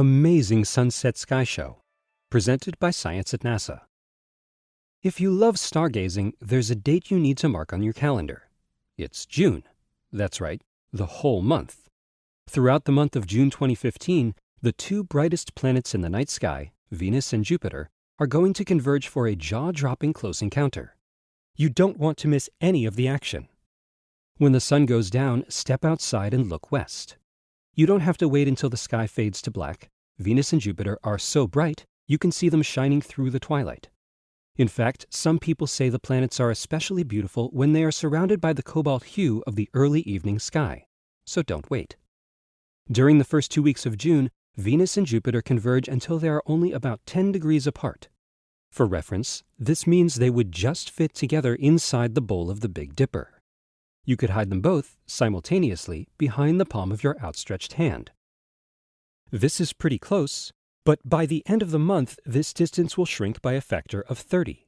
amazing sunset sky show, presented by Science at NASA. If you love stargazing, there's a date you need to mark on your calendar. It's June. That's right, the whole month. Throughout the month of June 2015, the two brightest planets in the night sky, Venus and Jupiter, are going to converge for a jaw-dropping close encounter. You don't want to miss any of the action. When the sun goes down, step outside and look west. You don't have to wait until the sky fades to black. Venus and Jupiter are so bright, you can see them shining through the twilight. In fact, some people say the planets are especially beautiful when they are surrounded by the cobalt hue of the early evening sky. So don't wait. During the first 2 weeks of June, Venus and Jupiter converge until they are only about 10 degrees apart. For reference, this means they would just fit together inside the bowl of the Big Dipper. You could hide them both, simultaneously, behind the palm of your outstretched hand. This is pretty close, but by the end of the month, this distance will shrink by a factor of 30.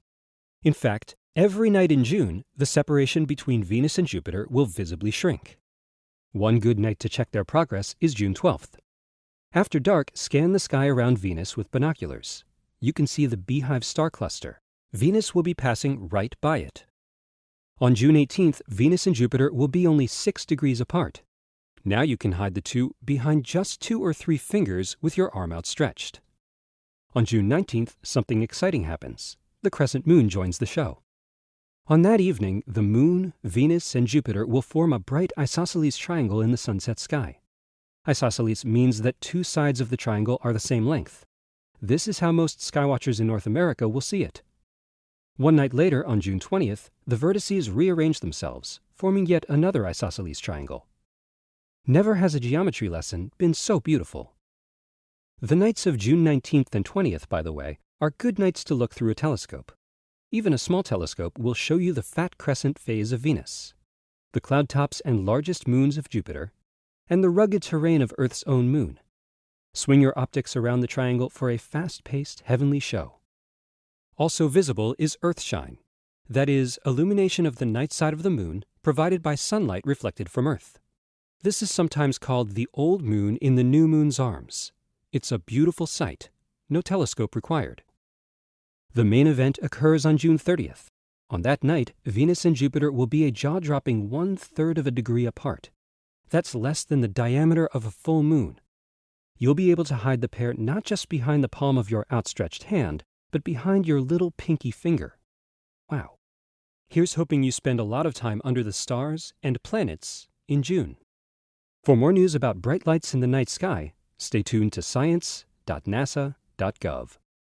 In fact, every night in June, the separation between Venus and Jupiter will visibly shrink. One good night to check their progress is June 12th. After dark, scan the sky around Venus with binoculars. You can see the Beehive star cluster. Venus will be passing right by it. On June 18th, Venus and Jupiter will be only 6 degrees apart. Now you can hide the two behind just 2 or 3 fingers with your arm outstretched. On June 19th, something exciting happens. The crescent moon joins the show. On that evening, the moon, Venus, and Jupiter will form a bright isosceles triangle in the sunset sky. Isosceles means that 2 sides of the triangle are the same length. This is how most skywatchers in North America will see it. One night later, on June 20th, the vertices rearrange themselves, forming yet another isosceles triangle. Never has a geometry lesson been so beautiful. The nights of June 19th and 20th, by the way, are good nights to look through a telescope. Even a small telescope will show you the fat crescent phase of Venus, the cloud tops and largest moons of Jupiter, and the rugged terrain of Earth's own moon. Swing your optics around the triangle for a fast-paced, heavenly show. Also visible is Earthshine, that is, illumination of the night side of the moon provided by sunlight reflected from Earth. This is sometimes called the old moon in the new moon's arms. It's a beautiful sight, no telescope required. The main event occurs on June 30th. On that night, Venus and Jupiter will be a jaw-dropping 1/3 of a degree apart. That's less than the diameter of a full moon. You'll be able to hide the pair not just behind the palm of your outstretched hand, but behind your little pinky finger. Wow. Here's hoping you spend a lot of time under the stars and planets in June. For more news about bright lights in the night sky, stay tuned to science.nasa.gov.